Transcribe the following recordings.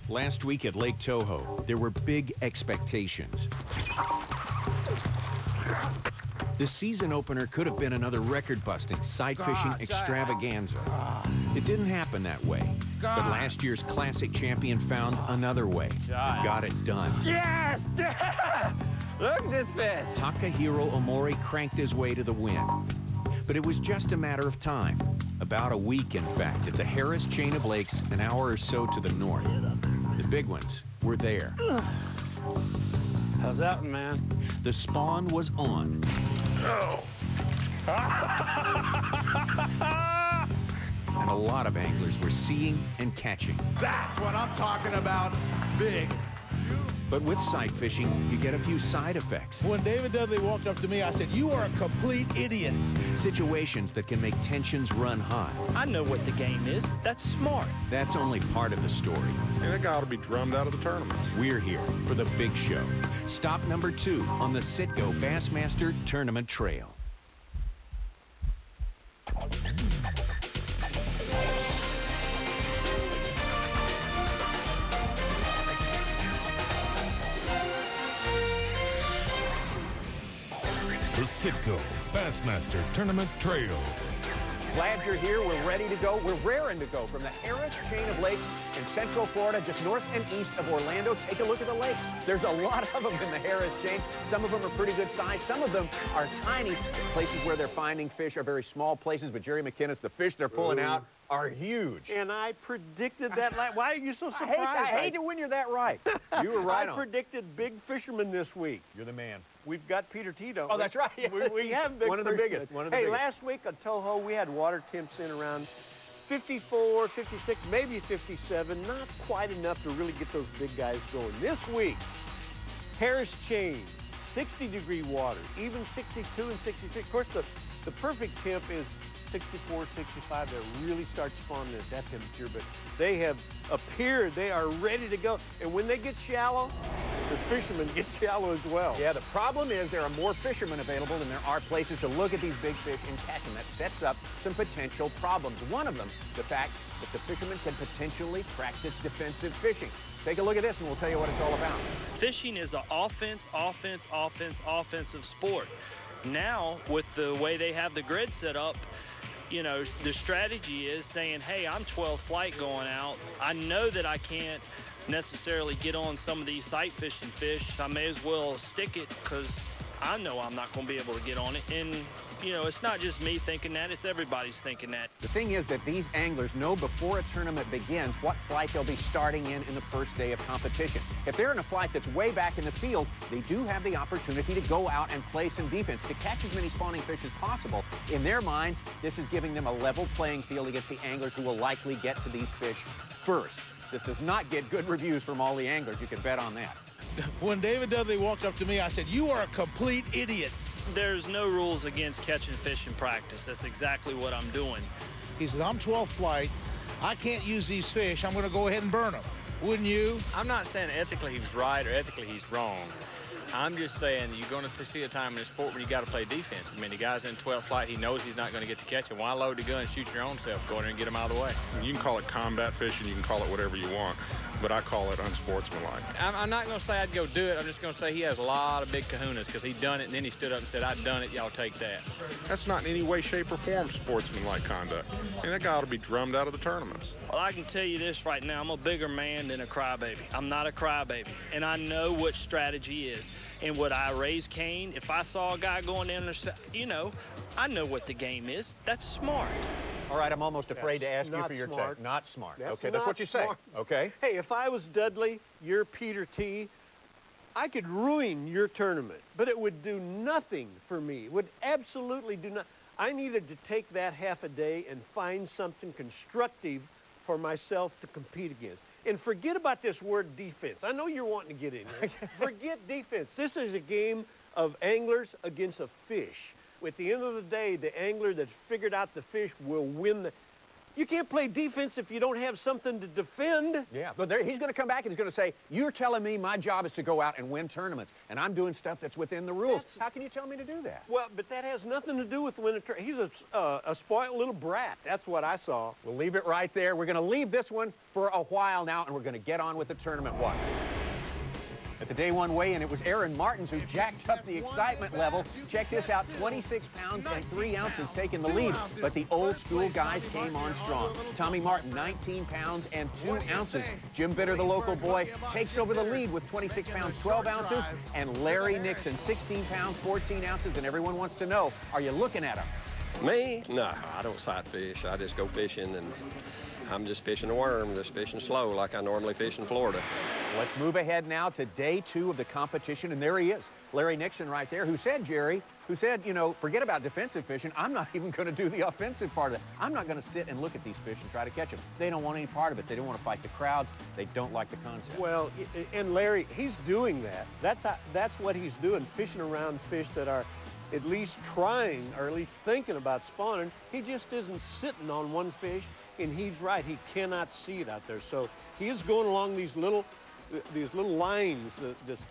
Last week at Lake Toho, there were big expectations. The season opener could have been another record-busting sight fishing extravaganza. It didn't happen that way, but last year's classic champion found another way. Got it done. Yes! Look at this fish! Takahiro Omori cranked his way to the win. But it was just a matter of time. About a week, in fact, at the Harris chain of lakes, an hour or so to the north. The big ones were there. How's that, man? The spawn was on. Oh. And a lot of anglers were seeing and catching. That's what I'm talking about. Big. But with sight fishing, you get a few side effects. When David Dudley walked up to me, I said, "You are a complete idiot." Situations that can make tensions run high. I know what the game is. That's smart. That's only part of the story. And that guy ought to be drummed out of the tournaments. We're here for the big show. Stop number 2 on the Citgo Bassmaster Tournament Trail. The Citgo Bassmaster Tournament Trail. Glad you're here. We're ready to go. We're raring to go from the Harris chain of lakes in Central Florida, just north and east of Orlando. Take a look at the lakes. There's a lot of them in the Harris chain. Some of them are pretty good size. Some of them are tiny. Places where they're finding fish are very small places, but Jerry McInnes, the fish they're pulling out are huge. And I predicted that. Why are you so surprised? I hate it when you're that right. You were right I on. predicted big fishermen this week. You're the man. We've got Peter T, don't we? Oh, that's right. Yeah. We have big one of the fishermen. biggest. One of the hey, biggest. last week on Toho, we had water temps in around 54, 56, maybe 57. Not quite enough to really get those big guys going. This week, Harris chain, 60-degree water, even 62 and 63. Of course, the perfect temp is 64, 65. They really start spawning at that temperature, but they have appeared. They are ready to go. And when they get shallow, the fishermen get shallow as well. Yeah, the problem is there are more fishermen available than there are places to look at these big fish and catch them. That sets up some potential problems. One of them, the fact that the fishermen can potentially practice defensive fishing. Take a look at this and we'll tell you what it's all about. Fishing is an offensive sport. Now, with the way they have the grid set up, you know, the strategy is saying, hey, I'm 12 flight going out. I know that I can't necessarily get on some of these sight fishing fish. I may as well stick it because I know I'm not going to be able to get on it. And, you know, it's not just me thinking that, it's everybody's thinking that. The thing is that these anglers know before a tournament begins what flight they'll be starting in the first day of competition. If they're in a flight that's way back in the field, they do have the opportunity to go out and play some defense, to catch as many spawning fish as possible. In their minds, this is giving them a level playing field against the anglers who will likely get to these fish first. This does not get good reviews from all the anglers. You can bet on that. When David Dudley walked up to me, I said, "You are a complete idiot." There's no rules against catching fish in practice. That's exactly what I'm doing. He said, "I'm 12th flight. I can't use these fish. I'm going to go ahead and burn them." Wouldn't you? I'm not saying ethically he's right or ethically he's wrong. I'm just saying you're going to see a time in the sport where you got to play defense. I mean, the guy's in 12th flight. He knows he's not going to get to catch him. Why load the gun and shoot your own self? Go in there and get him out of the way. You can call it combat fishing, you can call it whatever you want, but I call it unsportsmanlike. I'm not going to say I'd go do it. I'm just going to say he has a lot of big kahunas because he done it, and then he stood up and said, "I've done it. Y'all take that." That's not in any way, shape, or form sportsmanlike conduct. And that guy ought to be drummed out of the tournaments. Well, I can tell you this right now. I'm a bigger man than a crybaby. I'm not a crybaby, and I know what strategy is. And would I raise Cain if I saw a guy going in there? You know, I know what the game is. That's smart. All right, I'm almost afraid to ask you for your take. Not smart. Okay, that's what you say. Okay. Hey, if I was Dudley, you're Peter T., I could ruin your tournament, but it would do nothing for me. It would absolutely do nothing. I needed to take that half a day and find something constructive for myself to compete against. And forget about this word defense. I know you're wanting to get in here. Forget defense. This is a game of anglers against a fish. At the end of the day, the angler that figured out the fish will win You can't play defense if you don't have something to defend. Yeah, but he's going to come back and he's going to say, you're telling me my job is to go out and win tournaments, and I'm doing stuff that's within the rules. How can you tell me to do that? Well, but that has nothing to do with winning. He's a spoiled little brat. That's what I saw. We'll leave it right there. We're going to leave this one for a while now, and we're going to get on with the tournament watch. At the day one weigh-in, it was Aaron Martens who jacked up the excitement level. Check this out, 26 pounds and 3 ounces taking the lead, but the old school guys came on strong. Tommy Martin, 19 pounds and 2 ounces. Jim Bitter, the local boy, takes over the lead with 26 pounds, 12 ounces, and Larry Nixon, 16 pounds, 14 ounces, and everyone wants to know, are you looking at him? Me? No, I don't sight fish. I just go fishing, and I'm just fishing a worm, just fishing slow like I normally fish in Florida. Let's move ahead now to day 2 of the competition, and there he is, Larry Nixon right there, who said, Jerry, you know, forget about defensive fishing. I'm not even going to do the offensive part of it. I'm not going to sit and look at these fish and try to catch them. They don't want any part of it. They don't want to fight the crowds. They don't like the concept. Well, and Larry, he's doing that. That's what he's doing, fishing around fish that are at least trying or at least thinking about spawning. He just isn't sitting on one fish, and he's right. He cannot see it out there. So he is going along these little lines,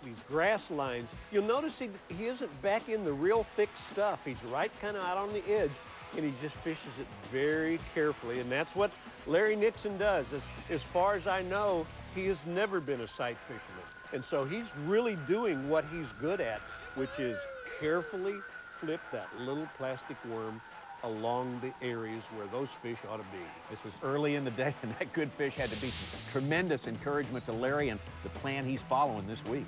these grass lines. You'll notice he isn't back in the real thick stuff. He's right kind of out on the edge, and he just fishes it very carefully, and that's what Larry Nixon does. As far as I know, he has never been a sight fisherman, and so he's really doing what he's good at, which is carefully flip that little plastic worm along the areas where those fish ought to be. This was early in the day, and that good fish had to be some tremendous encouragement to Larry and the plan he's following this week.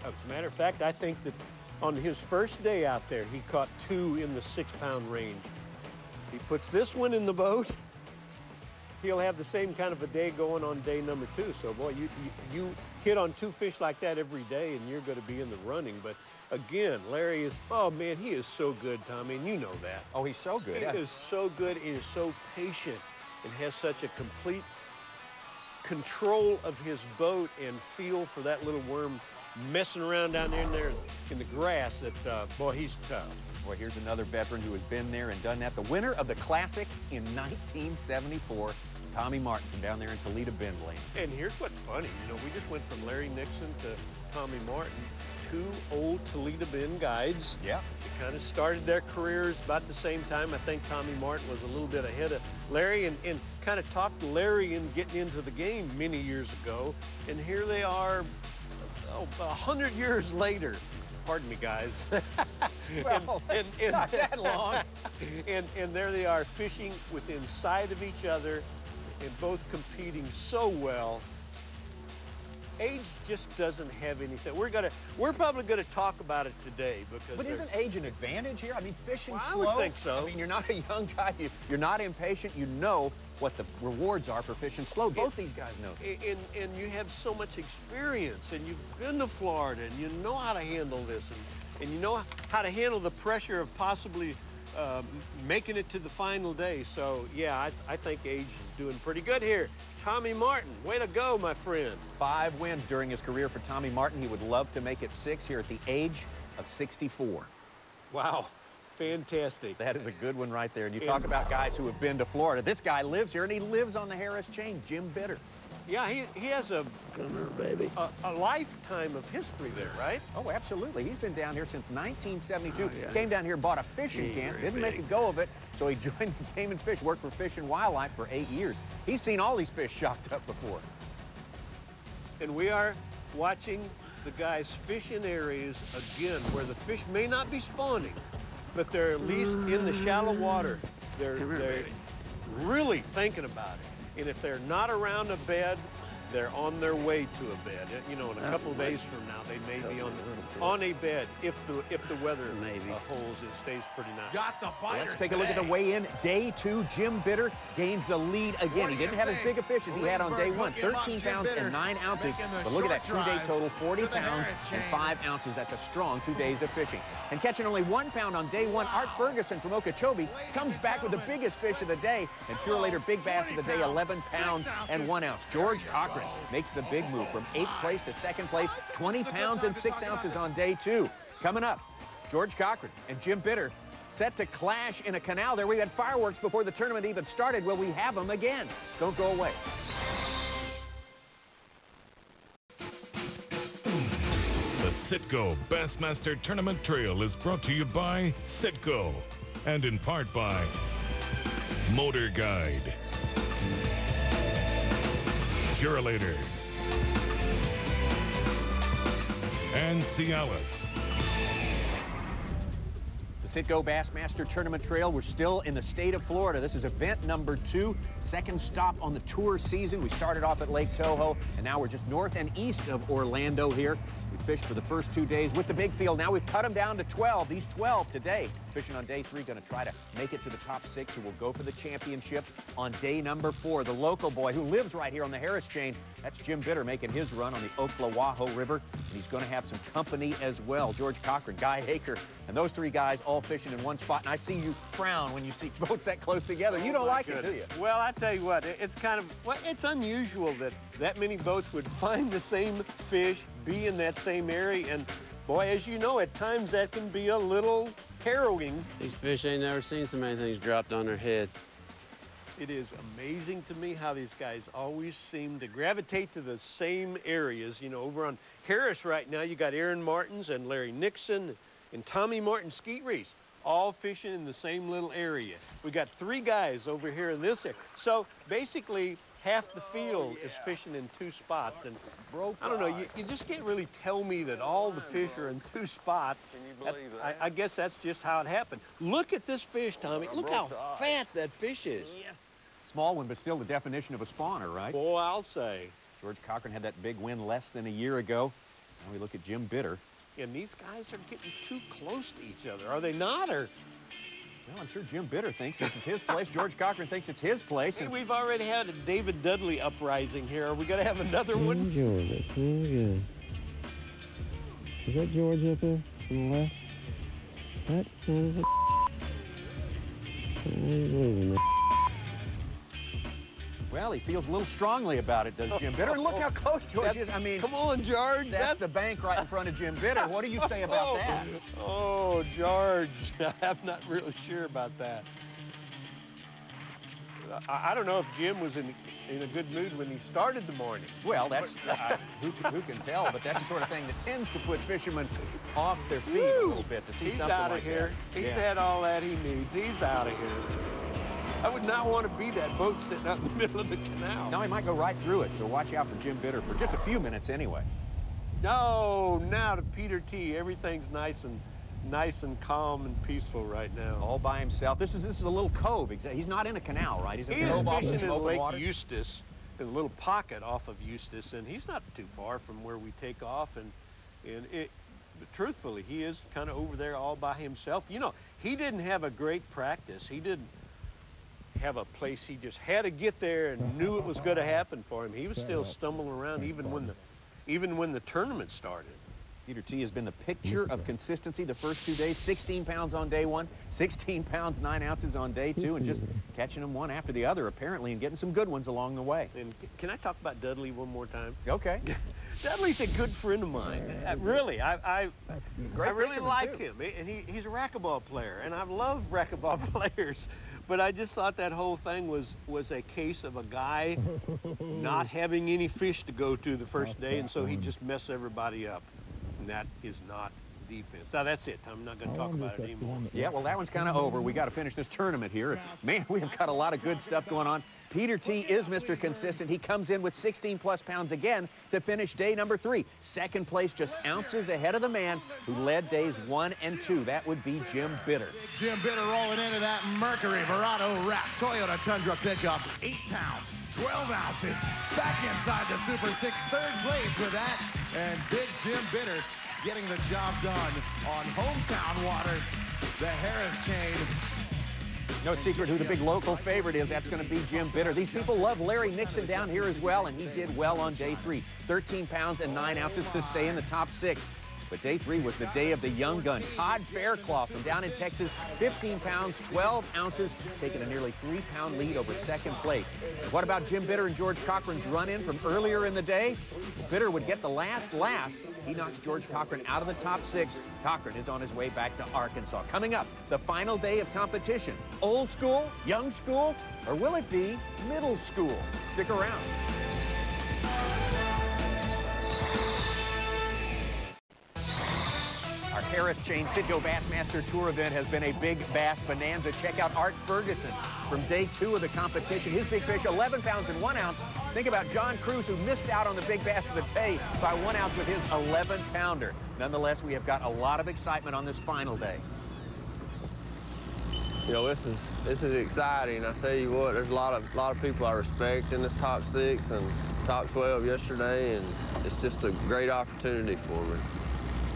As a matter of fact, I think that on his first day out there, he caught 2 in the 6-pound range. He puts this one in the boat, he'll have the same kind of a day going on day number 2. So, boy, you hit on 2 fish like that every day, and you're going to be in the running. But again, Larry is, oh man, he is so good, Tommy, and you know that. Oh, he's so good. He is so good, he is so patient, and has such a complete control of his boat and feel for that little worm messing around down there in the grass that, boy, he's tough. Boy, here's another veteran who has been there and done that. The winner of the Classic in 1974, Tommy Martin from down there in Toledo Bend Lane. And here's what's funny, you know, we just went from Larry Nixon to Tommy Martin, 2 old Toledo Bend guides. Yeah. They kind of started their careers about the same time. I think Tommy Martin was a little bit ahead of Larry and kind of talked Larry in getting into the game many years ago. And here they are, 100 years later. Pardon me, guys. Well, it's not that long. and there they are fishing within sight of each other and both competing so well. Age just doesn't have anything. We're probably gonna talk about it today because. But isn't age an advantage here? I mean, fishing slow. I would think so. I mean, you're not a young guy. You're not impatient. You know what the rewards are for fishing slow. Both these guys know. And you have so much experience, and you've been to Florida, and you know how to handle this, and you know how to handle the pressure of possibly making it to the final day. So yeah, I think age is doing pretty good here. Tommy Martin, way to go, my friend. 5 wins during his career for Tommy Martin. He would love to make it 6 here at the age of 64. Wow, fantastic. That is a good one right there. And you talk about guys who have been to Florida. This guy lives here, and he lives on the Harris Chain, Jim Bitter. Yeah, he has a lifetime of history there, right? Oh, absolutely. He's been down here since 1972. Oh, yeah. Came down here, bought a fishing camp, didn't make a go of it, so he joined the Game and Fish, worked for Fish and Wildlife for 8 years. He's seen all these fish shocked up before. And we are watching the guys fish in areas, again, where the fish may not be spawning, but they're at least in the shallow water. They're really thinking about it. And if they're not around a bed, they're on their way to a bed. You know, in a couple of days from now, they may be on a bed if the weather holds. It stays pretty nice. Got the biter. Let's take a look at the weigh-in. Day 2, Jim Bitter gains the lead again. He didn't have as big a fish as he had on day 1, 13 pounds and 9 ounces. But look at that 2-day total, 40 pounds and 5 ounces. That's a strong 2 days of fishing. And catching only 1 pound on day 1, Art Ferguson from Okeechobee comes back with the biggest fish of the day. And Pure Later Big Bass of the day, 11 pounds and 1 ounce. George Cochran makes the big move from 8th place to 2nd place, 20 pounds and 6 ounces on day 2. Coming up, George Cochran and Jim Bitter set to clash in a canal there. We had fireworks before the tournament even started. Will we have them again? Don't go away. The Citgo Bassmaster Tournament Trail is brought to you by Citgo and in part by Motor Guide, Purolator, and Cialis. The Citgo Bassmaster Tournament Trail. We're still in the state of Florida. This is event number 2, second stop on the tour season. We started off at Lake Toho, and now we're just north and east of Orlando here. We fished for the first 2 days with the big field. Now we've cut them down to 12. These 12 today. Fishing on day 3, going to try to make it to the top 6, who will go for the championship on day number 4. The local boy who lives right here on the Harris Chain, that's Jim Bitter making his run on the Ocklawaho River. And he's going to have some company as well. George Cochran, Guy EAKER, and those 3 guys all fishing in one spot. And I see you frown when you see boats that close together. You don't like it, do you? Well, I tell you what, it's kind of, well, it's unusual that many boats would find the same fish, be in that same area, and boy, as you know, at times that can be a little harrowing. These fish ain't never seen so many things dropped on their head. It is amazing to me how these guys always seem to gravitate to the same areas. You know, over on Harris right now, you got Aaron Martens and Larry Nixon and Tommy Martin Skeet Reese, all fishing in the same little area. We got 3 guys over here in this area. So basically, half the field is fishing in 2 spots. And I don't know, you just can't really tell me that all the fish are in 2 spots. Can you believe that? I guess that's just how it happened. Look at this fish, Tommy. Look how fat that fish is. Yes. Small one, but still the definition of a spawner, right? Boy, I'll say. George Cochran had that big win less than a year ago. Now we look at Jim Bitter. And these guys are getting too close to each other, are they not? Or well, I'm sure Jim Bitter thinks this is his place. George Cochran thinks it's his place. Hey, we've already had a David Dudley uprising here. Are we going to have another one? George, that smells good. Is that George up there on the left? That son of a I ain't believing that. Well, he feels a little strongly about it, does Jim Bitter. And look how close George is. I mean, come on, George. That's the bank right in front of Jim Bitter. What do you say about that? Oh, George, I'm not really sure about that. I don't know if Jim was in a good mood when he started the morning. Well, that's who can tell, but that's the sort of thing that tends to put fishermen off their feet a little bit to see something like that. He's out of here. He's had all that he needs. He's out of here. I would not want to be that boat sitting out in the middle of the canal. No, he might go right through it, so watch out for Jim Bitter for just a few minutes anyway. No, now to Peter T. Everything's nice and calm and peaceful right now. All by himself. This is a little cove. He's not in a canal, right? He's fishing in Lake Eustis, in a little pocket off of Eustis, and he's not too far from where we take off. But truthfully, he is kind of over there all by himself. You know, he didn't have a great practice. He didn't have a place. He just had to get there and knew it was going to happen for him. He was still stumbling around even when the tournament started. Peter T has been the picture of consistency the first 2 days. 16 pounds on day 1, 16 pounds 9 ounces on day 2, and just catching them one after the other apparently, and getting some good ones along the way. And can I talk about Dudley one more time? Okay. Dudley's a good friend of mine. Really, I really like him. And he's a racquetball player, and I love racquetball players. But I just thought that whole thing was a case of a guy not having any fish to go to the first day, and so he just messed everybody up. And that is not defense. Now, that's it. I'm not going to talk about it anymore. Yeah, well, that one's kind of over. We got to finish this tournament here. Man, we have got a lot of good stuff going on. Peter T is Mr. Consistent. He comes in with 16-plus pounds again to finish day number 3. Second place, just ounces ahead of the man who led days 1 and 2. That would be Jim Bitter. Jim Bitter rolling into that Mercury Verado Rack Toyota Tundra pickup. 8 pounds, 12 ounces. Back inside the Super 6, third place with that. And big Jim Bitter getting the job done on hometown water, the Harris Chain. No secret who the big local favorite is. That's going to be Jim Bitter. These people love Larry Nixon down here as well, and he did well on day 3. 13 pounds and 9 ounces to stay in the top 6. But day 3 was the day of the young gun. Todd FAIRCLOTH from down in Texas, 15 pounds, 12 ounces, taking a nearly 3-pound lead over second place. And what about Jim Bitter and George Cochran's run-in from earlier in the day? Bitter would get the last laugh He knocks George Cochran out of the top 6. Cochran is on his way back to Arkansas. Coming up, the final day of competition. Old school, young school, or will it be middle school? Stick around. Our Harris Chain Citgo Bassmaster Tour event has been a big bass bonanza. Check out Art Ferguson from day 2 of the competition. His big fish, 11 pounds and 1 ounce. Think about John Cruz, who missed out on the big bass of the day by 1 ounce with his 11-pounder. Nonetheless, we have got a lot of excitement on this final day. You know, this is exciting. I tell you what, there's a lot of people I respect in this top 6 and top 12 yesterday, and it's just a great opportunity for me.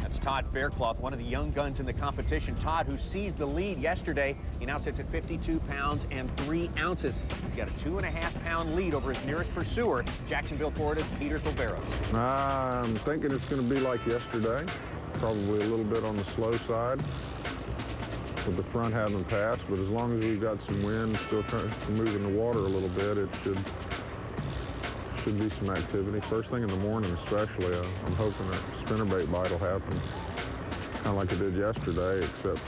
That's Todd Faircloth, one of the young guns in the competition. Todd, who seized the lead yesterday, he now sits at 52 pounds and 3 ounces. He's got a 2.5-pound lead over his nearest pursuer, Jacksonville, Florida's Peter Silveros. I'm thinking it's going to be like yesterday, probably a little bit on the slow side, with the front having passed, but as long as we've got some wind, still trying to move in the water a little bit, it should be some activity. First thing in the morning especially, I'm hoping that spinnerbait bite will happen, kind of like it did yesterday, except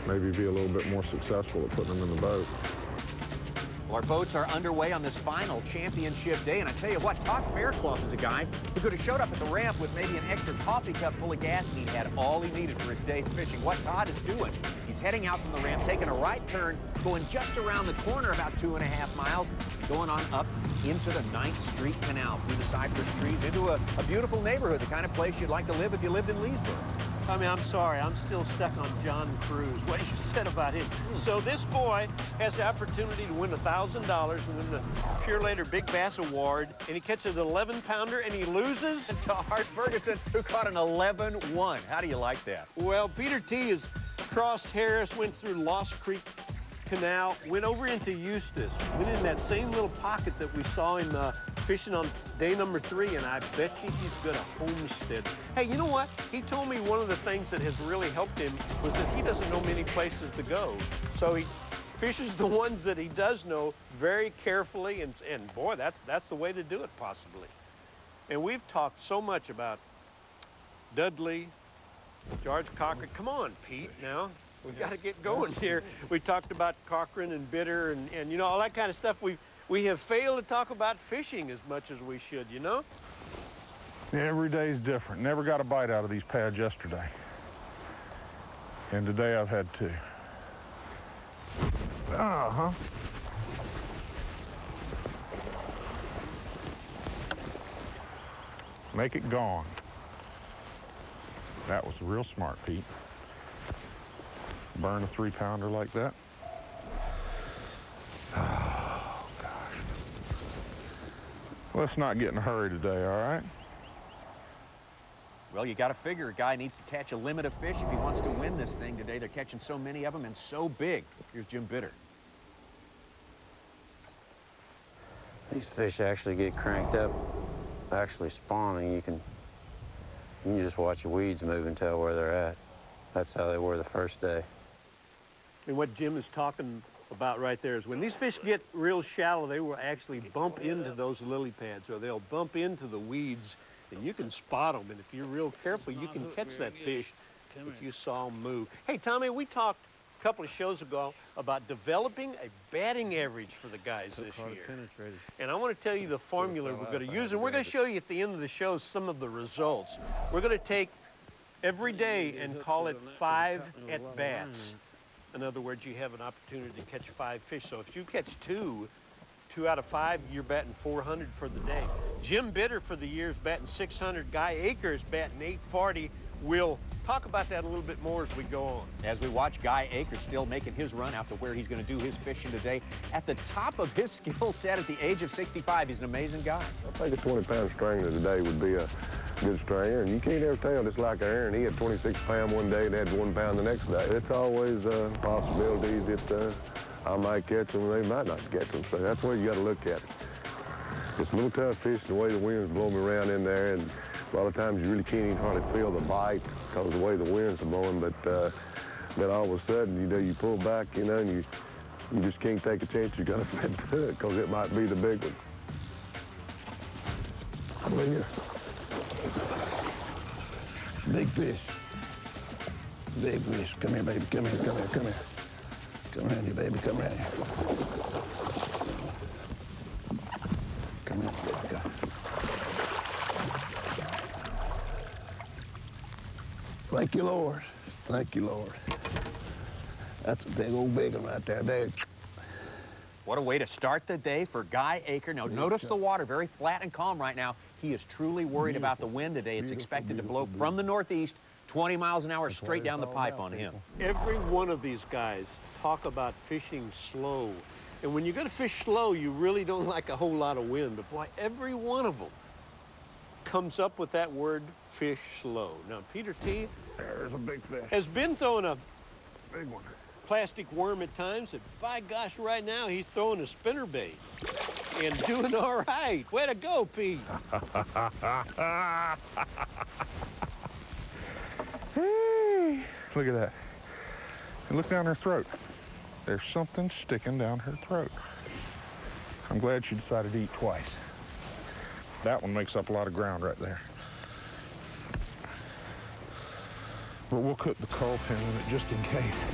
maybe be a little bit more successful at putting them in the boat. Well, our boats are underway on this final championship day, and I tell you what, Todd Faircloth is a guy who could have showed up at the ramp with maybe an extra coffee cup full of gas, and he had all he needed for his day's fishing. What Todd is doing, he's heading out from the ramp, taking a right turn, going just around the corner about 2.5 miles, going on up into the 9th Street Canal, through the cypress trees, into a beautiful neighborhood, the kind of place you'd like to live if you lived in Leesburg. I mean, I'm sorry, I'm still stuck on John Cruz, what you said about him. So this boy has the opportunity to win $1,000 and win the Pure Later Big Bass Award, and he catches an 11-pounder and he loses to Art Ferguson, who caught an 11-1. How do you like that? Well, Peter T. has crossed Harris, went through Lost Creek Canal, went over into Eustis, went in that same little pocket that we saw him fishing on day number 3, and I bet you he's gonna homestead. Hey, you know what? He told me one of the things that has really helped him was that he doesn't know many places to go. So he fishes the ones that he does know very carefully, and boy, that's the way to do it, possibly. And we've talked so much about Dudley, George Cochran. Come on, Pete, now. We've got to get going here. We talked about Cochran and Bitter and you know, all that kind of stuff. We have failed to talk about fishing as much as we should, you know? Every day's different. Never got a bite out of these pads yesterday. And today I've had 2. Uh-huh. Make it gone. That was real smart, Pete. Burn a 3-pounder like that. Oh, gosh. Let's not get in a hurry today, all right? Well, you got to figure a guy needs to catch a limit of fish if he wants to win this thing today. They're catching so many of them and so big. Here's Jim Bitter. These fish actually get cranked up, actually spawning. You can just watch the weeds move and tell where they're at. That's how they were the first day. And what Jim is talking about right there is when these fish get real shallow, they will actually bump into those lily pads, or they'll bump into the weeds, and you can spot them. And if you're real careful, you can catch that fish if you saw them move. Hey, Tommy, we talked a couple of shows ago about developing a batting average for the guys this year. And I want to tell you the formula we're going to use, and we're going to show you at the end of the show some of the results. We're going to take every day and call it 5 at-bats. In other words, you have an opportunity to catch 5 fish. So if you catch 2 out of 5, you're batting 400 for the day. Jim Bitter for the year is batting 600. Guy EAKER is batting 840. We'll talk about that a little bit more as we go on. As we watch Guy EAKER still making his run out to where he's going to do his fishing today. At the top of his skill set at the age of 65, he's an amazing guy. I think a 20-pound stringer today would be a good stringer, and you can't ever tell. Just like Aaron, he had 26 pound one day and had 1 pound the next day. It's always a possibility that I might catch them and they might not catch them, so that's the way you got to look at it. It's a little tough fish the way the wind's blowing around in there, and a lot of times you really can't even hardly feel the bite because of the way the winds are blowing, but then all of a sudden, you know, you pull back, you know, and you just can't take a chance. You got to set to it because it might be the big one. I mean, Big fish. Big fish. Come here, baby. Come here, come here, come here. Come around here, baby. Come around here. Come here, baby. Come. Thank you, Lord. Thank you, Lord. That's a big old big one right there, big. What a way to start the day for Guy EAKER. Now, notice the water, very flat and calm right now. He is truly worried about the wind today. It's expected to blow from the northeast, 20 miles an hour straight down the pipe on him. Every one of these guys talk about fishing slow. And when you're going to fish slow, you really don't like a whole lot of wind. But boy, every one of them comes up with that word, fish slow. Now, Peter T. There's a big fish. Has been throwing a big one. Plastic worm at times, and by gosh, right now he's throwing a spinnerbait and doing all right. Way to go, Pete. Hey, look at that. And look down her throat. There's something sticking down her throat. I'm glad she decided to eat twice. That one makes up a lot of ground right there. But we'll cook the coral pin in it just in case.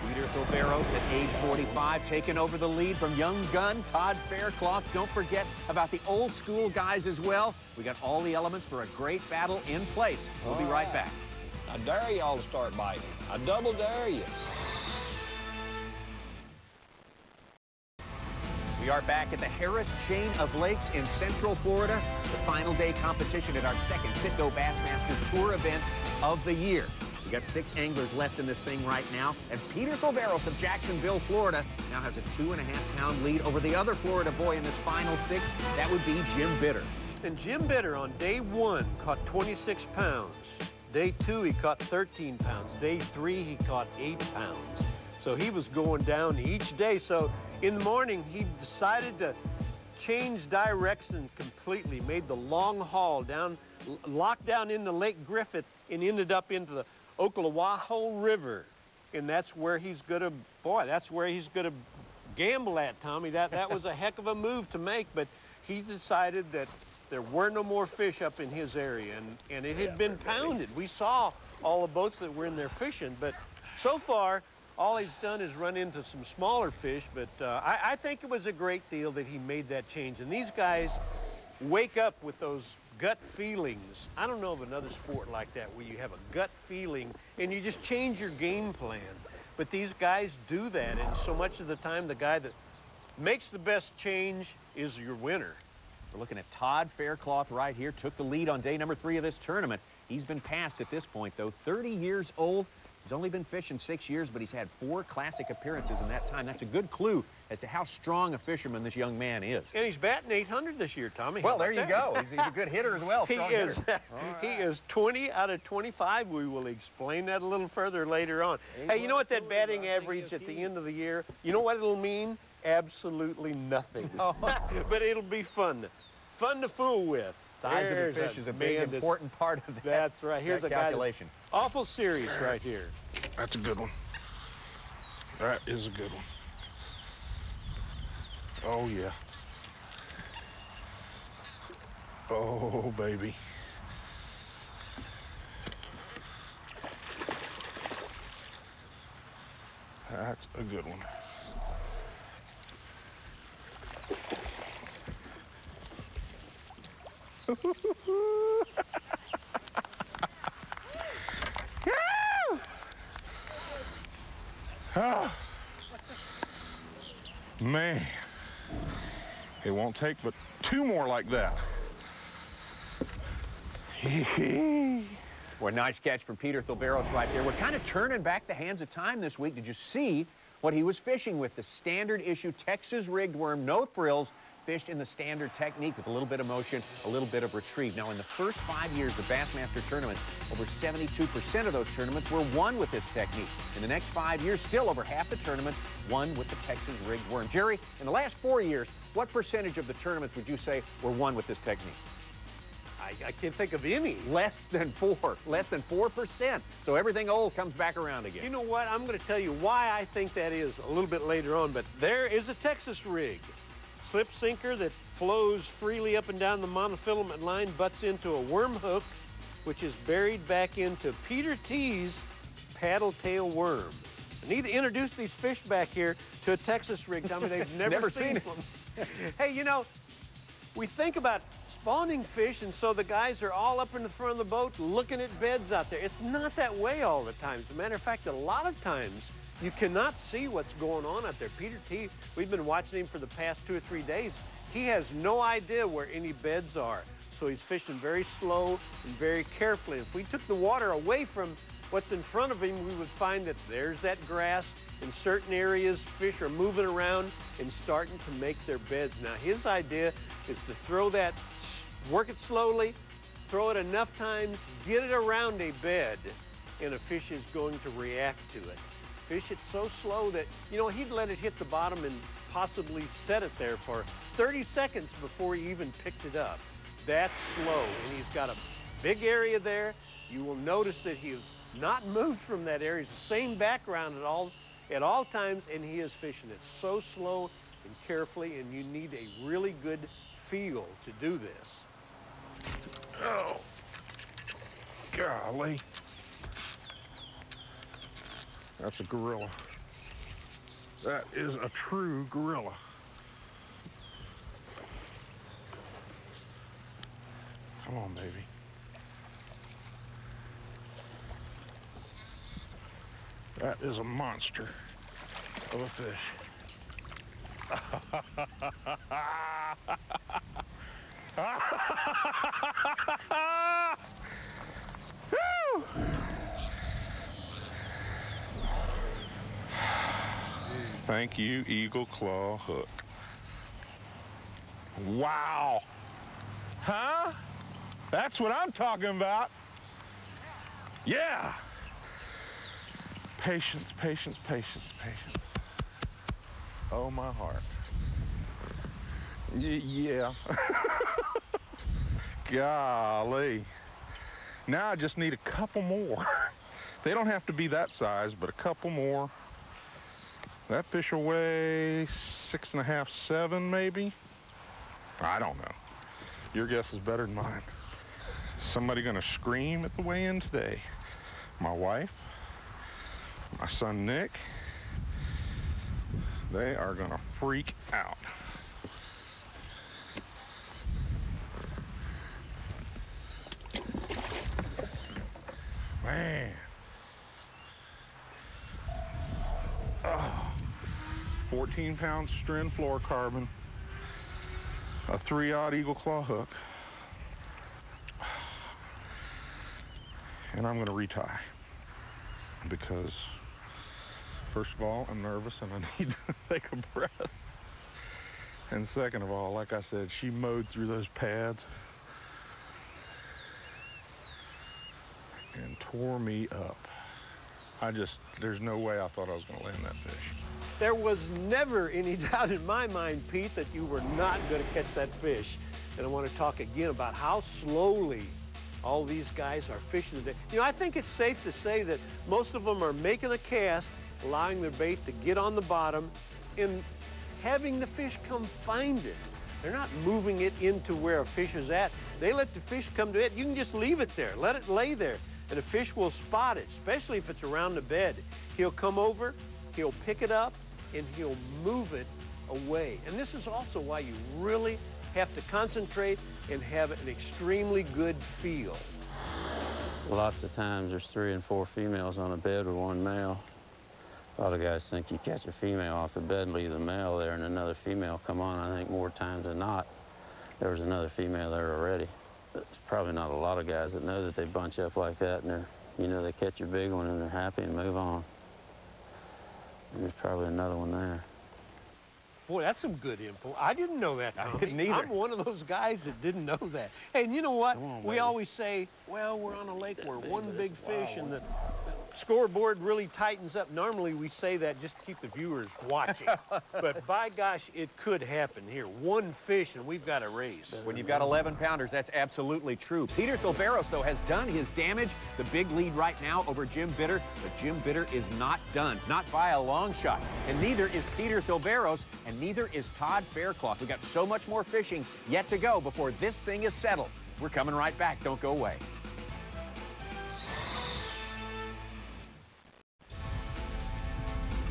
Peter Thoveros at age 45, taking over the lead from young gun Todd Faircloth. Don't forget about the old school guys as well. We got all the elements for a great battle in place. We'll be right back. I dare y'all to start biting. I double dare you. We are back at the Harris Chain of Lakes in Central Florida, the final day competition at our second Citgo Bassmaster Tour event of the year. We got 6 anglers left in this thing right now, and Peter Thoveros of Jacksonville, Florida, now has a 2.5-pound lead over the other Florida boy in this final 6. That would be Jim Bitter. And Jim Bitter on day 1 caught 26 pounds. Day 2, he caught 13 pounds. Day 3, he caught 8 pounds. So he was going down each day. So in the morning, he decided to change direction completely, made the long haul down, locked down into Lake Griffith, and ended up into the Ocklawaho River. And that's where he's gonna, boy, that's where he's gonna gamble at, Tommy. That was a heck of a move to make, but he decided that there were no more fish up in his area, and it had been pounded. We saw all the boats that were in there fishing, but so far, all he's done is run into some smaller fish, but I think it was a great deal that he made that change. And these guys wake up with those gut feelings. I don't know of another sport like that where you have a gut feeling and you just change your game plan. But these guys do that, and so much of the time, the guy that makes the best change is your winner. We're looking at Todd Faircloth right here, took the lead on day number 3 of this tournament. He's been passed at this point, though, 30 years old. He's only been fishing 6 years, but he's had 4 classic appearances in that time. That's a good clue as to how strong a fisherman this young man is. And he's batting 800 this year, Tommy. Well, there you go. He's a good hitter as well. He is 20 out of 25. We will explain that a little further later on. Hey, you know what that batting average at the end of the year, you know what it'll mean? Absolutely nothing. But it'll be fun. Fun to fool with. Size of the fish is a big, important part of that. That's right. Here's a calculation. Awful serious right here. That's a good one. That is a good one. Oh, yeah. Oh, baby. That's a good one. Oh, man, it won't take but 2 more like that. Well, nice catch from Peter Thoveros right there. We're kind of turning back the hands of time this week. Did you see what he was fishing with? The standard issue Texas rigged worm, no frills, fished in the standard technique with a little bit of motion, a little bit of retrieve. Now, in the first 5 years of Bassmaster tournaments, over 72% of those tournaments were won with this technique. In the next 5 years, still over half the tournaments won with the Texas rigged worm. Jerry, in the last 4 years, what percentage of the tournaments would you say were won with this technique? I can't think of any. Less than 4%. So everything old comes back around again. You know what? I'm going to tell you why I think that is a little bit later on, but there is a Texas rig. Slip sinker that flows freely up and down the monofilament line, butts into a worm hook, which is buried back into Peter T's paddle tail worm. I need to introduce these fish back here to a Texas rig. I mean, they've never seen them. Hey, you know, we think about spawning fish, and so the guys are all up in the front of the boat looking at beds out there. It's not that way all the time. As a matter of fact, a lot of times you cannot see what's going on out there. Peter T, we've been watching him for the past 2 or 3 days. He has no idea where any beds are. So he's fishing very slow and very carefully. If we took the water away from what's in front of him, we would find that there's that grass. In certain areas, fish are moving around and starting to make their beds. Now, his idea is to throw that, work it slowly, throw it enough times, get it around a bed, and a fish is going to react to it. Fish it so slow that, you know, he'd let it hit the bottom and possibly set it there for 30 seconds before he even picked it up. That's slow, and he's got a big area there. You will notice that he has not moved from that area. It's the same background at all times, and he is fishing it so slow and carefully, and you need a really good feel to do this. Oh, golly. That's a gorilla. That is a true gorilla. Come on, baby. That is a monster of a fish. Thank you, Eagle Claw Hook. Wow. Huh? That's what I'm talking about. Yeah. Patience, patience, patience, patience. Oh, my heart. Yeah. Golly. Now I just need a couple more. They don't have to be that size, but a couple more. That fish will weigh 6.5, 7 maybe? I don't know. Your guess is better than mine. Somebody gonna scream at the weigh-in today. My wife, my son Nick, they are gonna freak out. Man. Oh. 14-pound Stren fluorocarbon, a 3-aught Eagle Claw hook, and I'm gonna retie because, first of all, I'm nervous and I need to take a breath. And second of all, like I said, she mowed through those pads and tore me up. There's no way I thought I was gonna land that fish. There was never any doubt in my mind, Pete, that you were not going to catch that fish. And I want to talk again about how slowly all these guys are fishing today. You know, I think it's safe to say that most of them are making a cast, allowing their bait to get on the bottom, and having the fish come find it. They're not moving it into where a fish is at. They let the fish come to it. You can just leave it there, let it lay there, and a fish will spot it, especially if it's around the bed. He'll come over, he'll pick it up, and he'll move it away. And this is also why you really have to concentrate and have an extremely good feel. Lots of times there's 3 and 4 females on a bed with one male. A lot of guys think you catch a female off the bed and leave the male there and another female come on. I think more times than not, there was another female there already. There's probably not a lot of guys that know that they bunch up like that and they catch a big one and they're happy and move on. There's probably another one there. Boy, that's some good info. I didn't know that, Tommy. I didn't either. I'm one of those guys that didn't know that. Hey, and you know what? We always say, well, we're on a lake where one big fish and the scoreboard really tightens up. Normally we say that just to keep the viewers watching. But by gosh, it could happen here. One fish and we've got a race. When you've got 11-pounders, that's absolutely true. Peter Thilberos, though, has done his damage. The big lead right now over Jim Bitter, but Jim Bitter is not done, not by a long shot. And neither is Peter Thilberos, and neither is Todd Faircloth. We've got so much more fishing yet to go before this thing is settled. We're coming right back. Don't go away.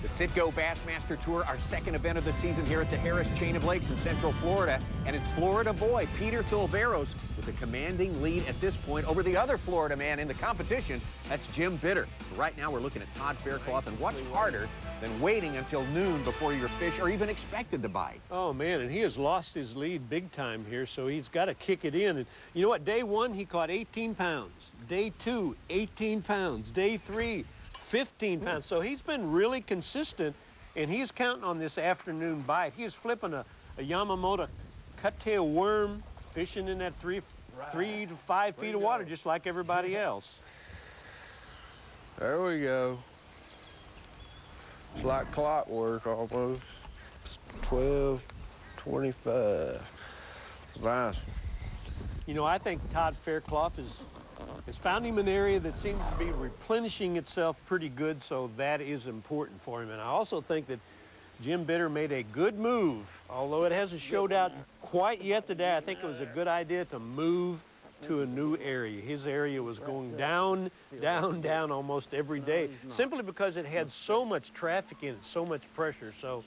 The Citgo Bassmaster Tour, our second event of the season here at the Harris Chain of Lakes in Central Florida. And it's Florida boy Peter Thilveros with a commanding lead at this point over the other Florida man in the competition. That's Jim Bitter. Right now we're looking at Todd Faircloth, and what's harder than waiting until noon before your fish are even expected to bite? Oh, man, and he has lost his lead big time here, so he's got to kick it in. And you know what? Day 1, he caught 18 pounds. Day 2, 18 pounds. Day 3, 15 pounds. So he's been really consistent, and he's counting on this afternoon bite. He is flipping a Yamamoto cut-tail worm, fishing in that 3 to 5 feet of water, just like everybody else. There we go. It's like clockwork almost. It's 12:25. It's nice. You know, I think Todd Faircloth has found him an area that seems to be replenishing itself pretty good, so that is important for him. And I also think that Jim Bitter made a good move. Although it hasn't showed out quite yet today, I think it was a good idea to move to a new area. His area was going down, down, down almost every day, simply because it had so much traffic in it, so much pressure. So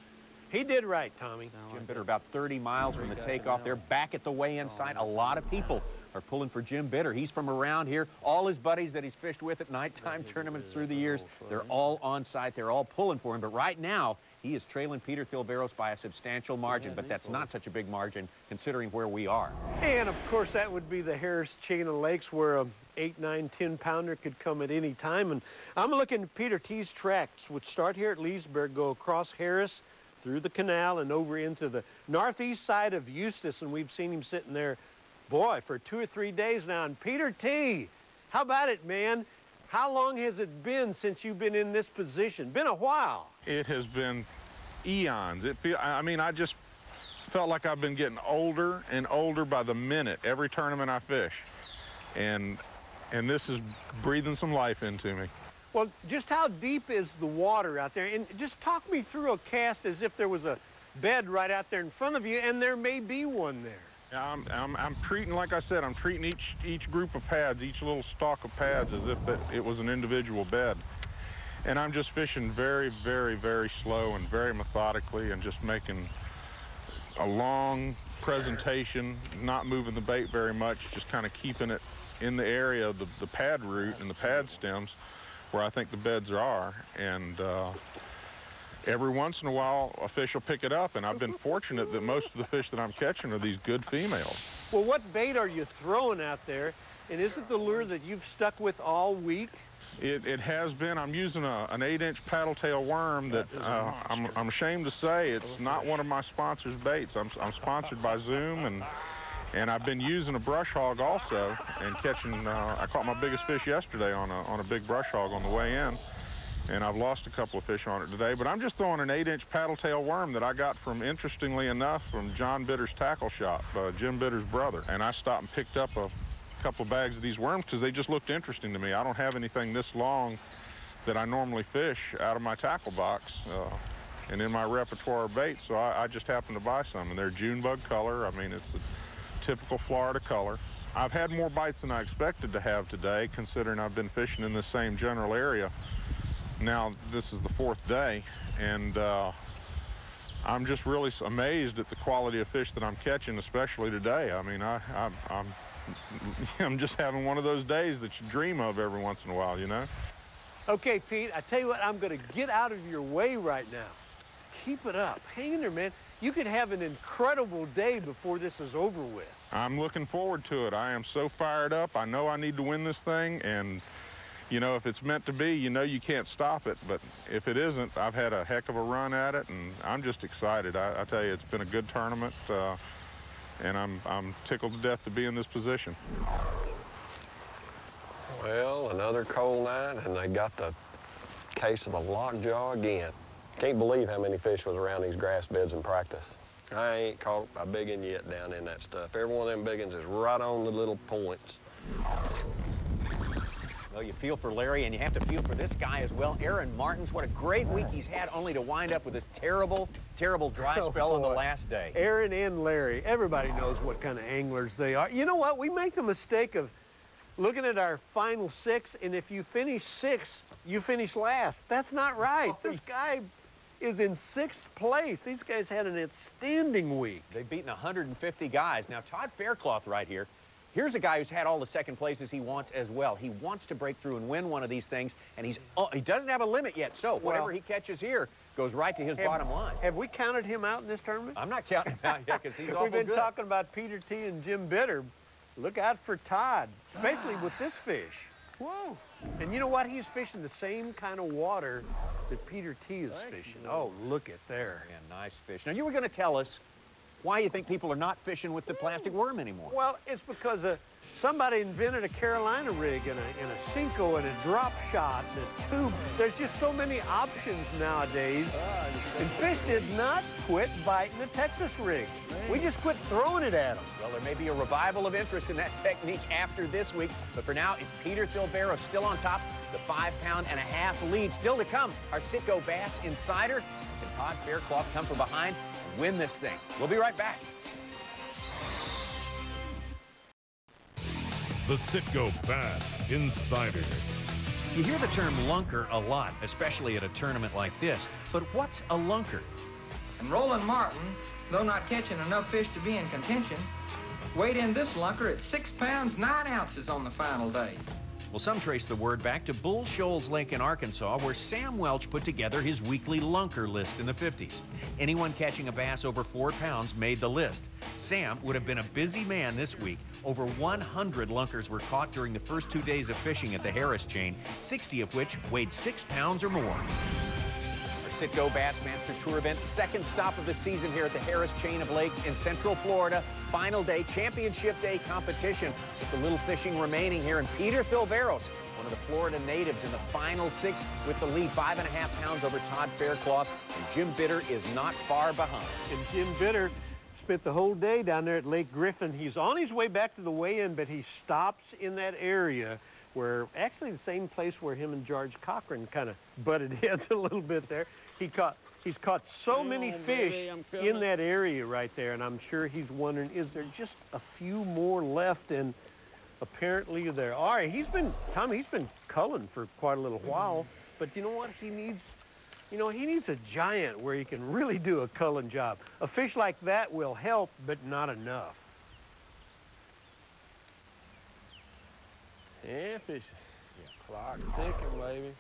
he did right, Tommy. Jim Bitter about 30 miles from the takeoff there, back at the weigh-in site. A lot of people are pulling for Jim Bitter. He's from around here. All his buddies that he's fished with at nighttime tournaments through the years, they're all on site. They're all pulling for him. But right now, he is trailing Peter Thilveros by a substantial margin, but that's not such a big margin considering where we are. And, of course, that would be the Harris Chain of Lakes where a 8, 9, 10-pounder could come at any time. And I'm looking at Peter T's tracks, which start here at Leesburg, go across Harris, through the canal, and over into the northeast side of Eustis. And we've seen him sitting there, boy, for 2 or 3 days now. And Peter T, how about it, man? How long has it been since you've been in this position? Been a while. It has been eons. I just felt like I've been getting older and older by the minute every tournament I fish. And this is breathing some life into me. Well, just how deep is the water out there? And just talk me through a cast as if there was a bed right out there in front of you, and there may be one there. I'm treating, like I said, I'm treating each group of pads, each little stalk of pads as if it was an individual bed. And I'm just fishing very, very, very slow and very methodically and just making a long presentation, not moving the bait very much, just kind of keeping it in the area of the pad root and the pad stems where I think the beds are. And every once in a while, a fish will pick it up, and I've been fortunate that most of the fish that I'm catching are these good females. Well, what bait are you throwing out there, and is it the lure that you've stuck with all week? It has been. I'm using an 8-inch paddle tail worm that I'm ashamed to say it's not one of my sponsors' baits. I'm sponsored by Zoom, and I've been using a brush hog also and catching. I caught my biggest fish yesterday on a big brush hog on the way in. And I've lost a couple of fish on it today, but I'm just throwing an 8-inch paddle tail worm that I got from, interestingly enough, from John Bitter's tackle shop, Jim Bitter's brother. And I stopped and picked up a couple of bags of these worms because they just looked interesting to me. I don't have anything this long that I normally fish out of my tackle box and in my repertoire of baits, so I just happened to buy some. And they're June bug color. I mean, it's a typical Florida color. I've had more bites than I expected to have today, considering I've been fishing in the same general area. Now, this is the 4th day, and I'm just really amazed at the quality of fish that I'm catching, especially today. I mean, I'm just having one of those days that you dream of every once in a while, you know? Okay, Pete, I tell you what, I'm going to get out of your way right now. Keep it up. Hang in there, man. You could have an incredible day before this is over with. I'm looking forward to it. I am so fired up. I know I need to win this thing, and you know, if it's meant to be, you know you can't stop it. But if it isn't, I've had a heck of a run at it, and I'm just excited. I tell you, it's been a good tournament, and I'm tickled to death to be in this position. Well, another cold night, and they got the case of the lockjaw again. Can't believe how many fish was around these grass beds in practice. I ain't caught a biggin yet down in that stuff. Every one of them biggins is right on the little points. Well, you feel for Larry, and you have to feel for this guy as well. Aaron Martens, what a great week he's had, only to wind up with this terrible, terrible dry spell on the last day. Aaron and Larry, everybody knows what kind of anglers they are. You know what? We make the mistake of looking at our final 6, and if you finish 6th, you finish last. That's not right. This guy is in 6th place. These guys had an outstanding week. They've beaten 150 guys. Now, Todd Faircloth right here. Here's a guy who's had all the second places he wants as well. He wants to break through and win one of these things, and he doesn't have a limit yet, so whatever he catches here goes right to his bottom line. Have we counted him out in this tournament? I'm not counting him out yet because he's awful good. We've been talking about Peter T. and Jim Bitter. Look out for Todd, especially with this fish. Whoa. And you know what? He's fishing the same kind of water that Peter T. is fishing. Oh, look at there. Yeah, nice fish. Now, you were going to tell us why you think people are not fishing with the plastic worm anymore. Well, it's because somebody invented a Carolina rig and a Cinco and a drop shot and a tube. There's just so many options nowadays. And fish did not quit biting the Texas rig. We just quit throwing it at them. Well, there may be a revival of interest in that technique after this week, but for now, it's Peter Thilvero still on top. The 5.5 pound lead still to come. Our Citgo Bass Insider and Todd Faircloth come from behind and win this thing. We'll be right back. The Citgo Bass Insider. You hear the term lunker a lot, especially at a tournament like this. But what's a lunker? And Roland Martin, though not catching enough fish to be in contention, weighed in this lunker at 6 pounds 9 ounces on the final day. Well, some trace the word back to Bull Shoals Lake in Arkansas, where Sam Welch put together his weekly lunker list in the 50s. Anyone catching a bass over 4 pounds made the list. Sam would have been a busy man this week. Over 100 lunkers were caught during the first 2 days of fishing at the Harris chain, 60 of which weighed 6 pounds or more. Citgo Bassmaster Tour event's second stop of the season here at the Harris Chain of Lakes in Central Florida. Final day, championship day competition. Just a little fishing remaining here, and Peter Thilveros, one of the Florida natives in the final 6 with the lead, 5.5 pounds over Todd Faircloth, and Jim Bitter is not far behind. And Jim Bitter spent the whole day down there at Lake Griffin. He's on his way back to the weigh-in, but he stops in that area where, actually the same place where him and George Cochran kind of butted heads a little bit there. He's caught so many fish in that area right there, and I'm sure he's wondering, is there just a few more left? And apparently there are. Tommy, he's been culling for quite a little while, but you know what? He needs a giant where he can really do a culling job. A fish like that will help, but not enough. Yeah, fishing. Clock's ticking, baby.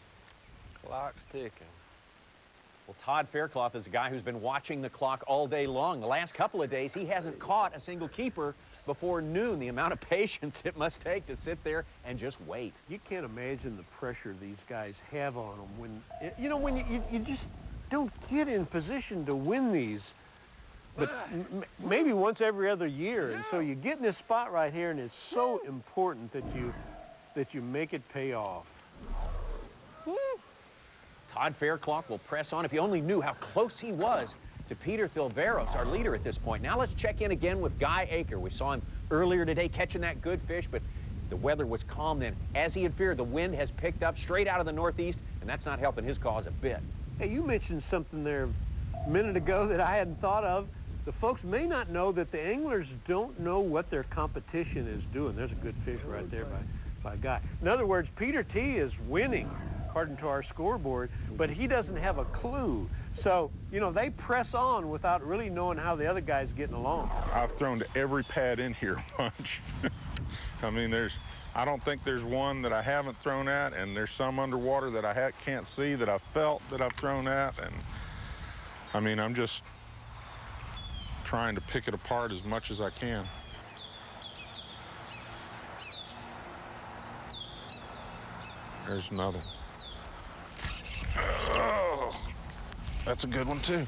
Clock's ticking. Well, Todd Faircloth is a guy who's been watching the clock all day long. The last couple of days, he hasn't caught a single keeper before noon. The amount of patience it must take to sit there and just wait. You can't imagine the pressure these guys have on them when you just don't get in position to win these. But maybe once every other year. And so you get in this spot right here, and it's so important that you make it pay off. Woo. Todd Faircloth will press on. If you only knew how close he was to Peter Thilveros, our leader at this point. Now let's check in again with Guy EAKER. We saw him earlier today catching that good fish, but the weather was calm then. As he had feared, the wind has picked up straight out of the northeast, and that's not helping his cause a bit. Hey, you mentioned something there a minute ago that I hadn't thought of. The folks may not know that the anglers don't know what their competition is doing. There's a good fish right there by Guy. In other words, Peter T. is winning, according to our scoreboard, but he doesn't have a clue. So, they press on without really knowing how the other guy's getting along. I've thrown to every pad in here a bunch. I mean, I don't think there's one that I haven't thrown at, and there's some underwater that I can't see that I've felt that I've thrown at, and I mean, I'm just trying to pick it apart as much as I can. There's another. Oh, that's a good one too.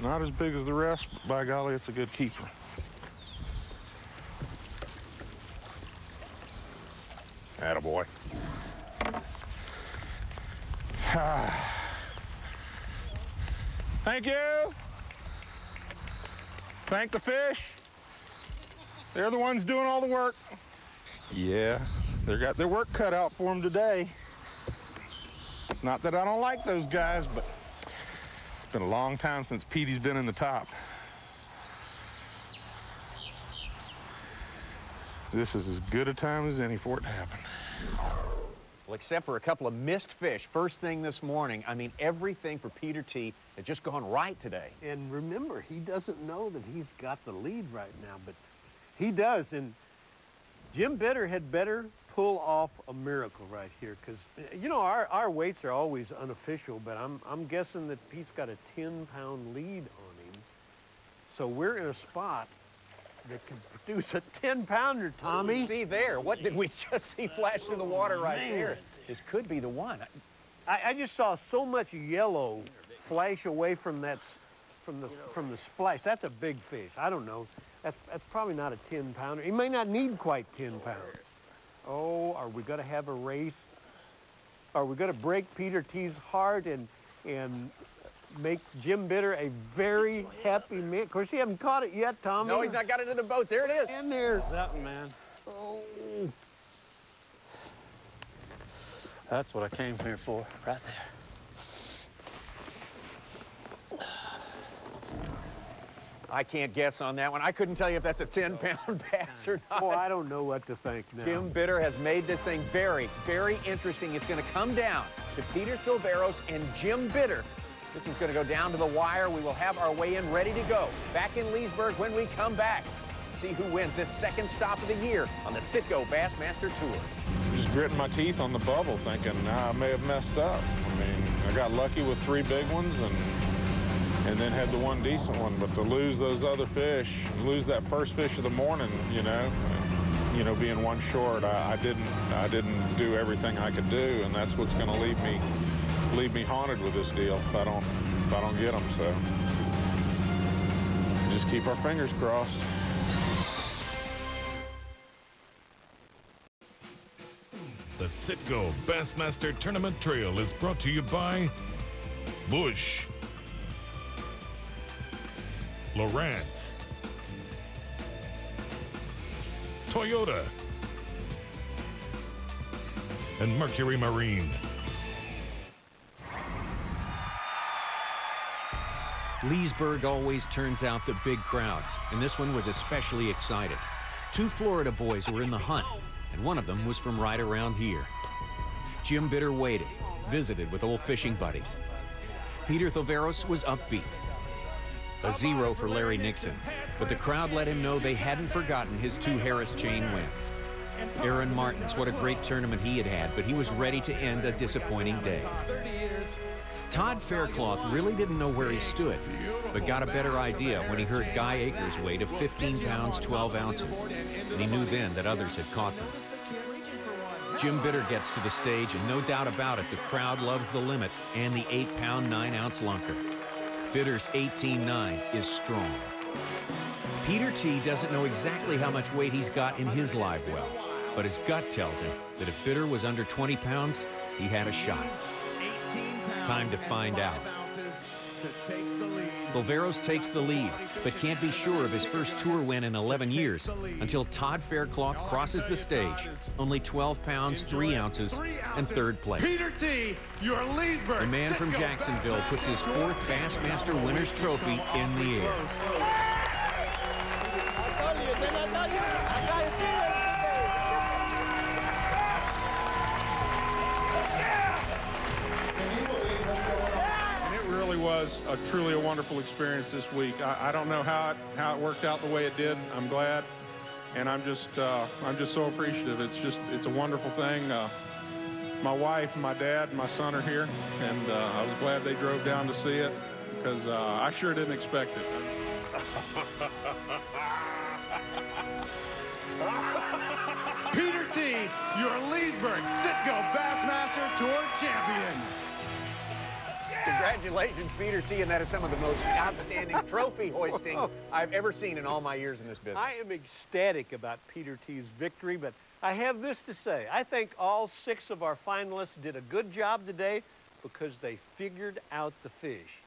Not as big as the rest, but by golly, it's a good keeper. Attaboy. Thank you. Thank the fish. They're the ones doing all the work. Yeah, they got their work cut out for them today. It's not that I don't like those guys, but it's been a long time since Petey's been in the top. This is as good a time as any for it to happen. Well, except for a couple of missed fish first thing this morning, I mean, everything for Peter T had just gone right today. And remember, he doesn't know that he's got the lead right now, but he does. And Jim Bitter had better pull off a miracle right here, because, you know, our weights are always unofficial, but I'm guessing that Pete's got a 10-pound lead on him. So we're in a spot that can produce a 10-pounder, Tommy. See there, what did we just see flash through the water right there? This could be the one. I just saw so much yellow flash away from that, from the splash. That's a big fish. I don't know. That's probably not a 10-pounder. He may not need quite 10 pounds. Oh, are we going to have a race? Are we going to break Peter T's heart and make Jim Bitter a very happy man? Of course, you haven't caught it yet, Tommy. No, he's not got it in the boat. There it is. In there. Something, man. Oh. That's what I came here for, right there. I can't guess on that one. I couldn't tell you if that's a 10-pound bass or not. Boy, I don't know what to think now. Jim Bitter has made this thing very, very interesting. It's going to come down to Peter Silveros and Jim Bitter. This one's going to go down to the wire. We will have our weigh-in ready to go. Back in Leesburg when we come back. See who wins this second stop of the year on the Citgo Bassmaster Tour. Just gritting my teeth on the bubble, thinking I may have messed up. I mean, I got lucky with 3 big ones and then had the one decent one. But to lose those other fish, lose that first fish of the morning, you know, being one short, I didn't do everything I could do, and that's what's going to leave me haunted with this deal if I don't get them. So just keep our fingers crossed. The Citgo Bassmaster Tournament Trail is brought to you by Bush, Lowrance, Toyota, and Mercury Marine. Leesburg always turns out the big crowds, and this one was especially excited. 2 Florida boys were in the hunt, and one of them was from right around here. Jim Bitter waited, visited with old fishing buddies. Peter Silveros was upbeat. A 0 for Larry Nixon, but the crowd let him know they hadn't forgotten his 2 Harris chain wins. Aaron Martens, what a great tournament he had had, but he was ready to end a disappointing day. Todd Faircloth really didn't know where he stood, but got a better idea when he heard Guy Aker's weight of 15 pounds, 12 ounces, and he knew then that others had caught them. Jim Bitter gets to the stage, and no doubt about it, the crowd loves the limit and the 8-pound, 9-ounce lunker. Bitter's 18.9 is strong. Peter T doesn't know exactly how much weight he's got in his live well, but his gut tells him that if Bitter was under 20 pounds, he had a shot. Time to find out. Silveros takes the lead, but can't be sure of his first tour win in 11 years until Todd Faircloth crosses the stage, only 12 pounds, 3 ounces, and 3rd place. Peter T, your Leesburg. The man from Jacksonville puts his 4th Bassmaster Winner's Trophy in the air. Was truly a wonderful experience this week. I don't know how it worked out the way it did. I'm glad, and I'm just so appreciative. It's a wonderful thing. My wife, my dad, and my son are here, and I was glad they drove down to see it because I sure didn't expect it. Peter T, your Leesburg Citgo Bassmaster Tour champion. Congratulations, Peter T, and that is some of the most outstanding trophy hoisting I've ever seen in all my years in this business. I am ecstatic about Peter T's victory, but I have this to say. I think all 6 of our finalists did a good job today because they figured out the fish.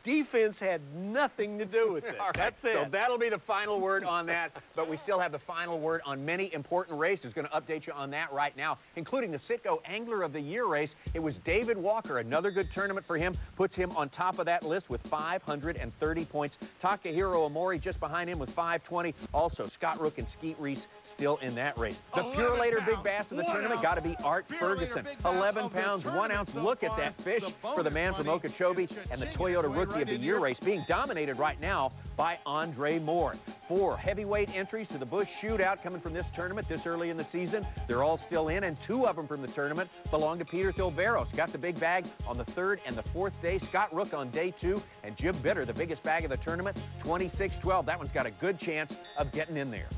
Defense had nothing to do with it. All right, That's it. so that'll be the final word on that, but we still have the final word on many important races. Going to update you on that right now, including the Citgo Angler of the Year race. It was David Walker, another good tournament for him, puts him on top of that list with 530 points. Takahiro Omori just behind him with 520. Also, Scott Rook and Skeet Reese still in that race. The Pure Later Big Bass of the tournament got to be Art Ferguson. 11 pounds, 1 ounce. Look at that fish for the man from Okeechobee, and the Toyota Rookie of the Year race being dominated right now by Andre Moore. 4 heavyweight entries to the Busch Shootout coming from this tournament this early in the season. They're all still in, and 2 of them from the tournament belong to Peter Thilveros. Got the big bag on the 3rd and the 4th day. Scott Rook on day 2, and Jim Bitter, the biggest bag of the tournament, 26-12. That one's got a good chance of getting in there.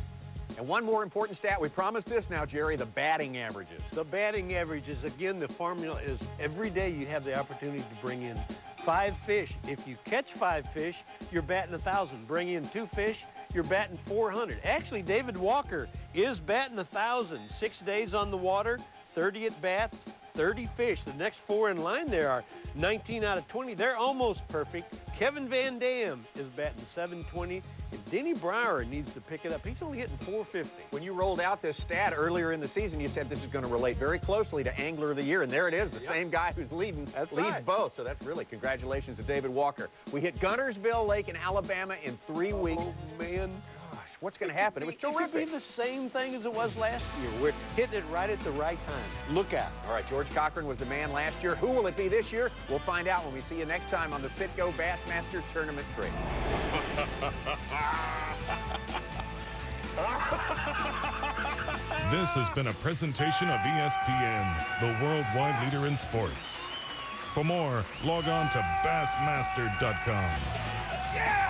And one more important stat, we promised this now, Jerry, the batting averages. The batting averages, again, the formula is every day you have the opportunity to bring in 5 fish. If you catch 5 fish, you're batting 1,000. Bring in 2 fish, you're batting 400. Actually, David Walker is batting 1,000. 6 days on the water, 30 at bats, 30 fish. The next 4 in line there are 19 out of 20. They're almost perfect. Kevin Van Dam is batting 720. And Denny Brower needs to pick it up. He's only hitting 450. When you rolled out this stat earlier in the season, you said this is going to relate very closely to Angler of the Year, and there it is. The same guy who's leads right. both. So that's really congratulations to David Walker. We hit Guntersville Lake in Alabama in 3 weeks. Oh, man. Gosh, what's going to happen? It was terrific. It could be the same thing as it was last year. We're hitting it right at the right time. Look out. All right, George Cochran was the man last year. Who will it be this year? We'll find out when we see you next time on the Citgo Bassmaster Tournament Trail. This has been a presentation of ESPN, the worldwide leader in sports. For more, log on to Bassmaster.com. Yeah!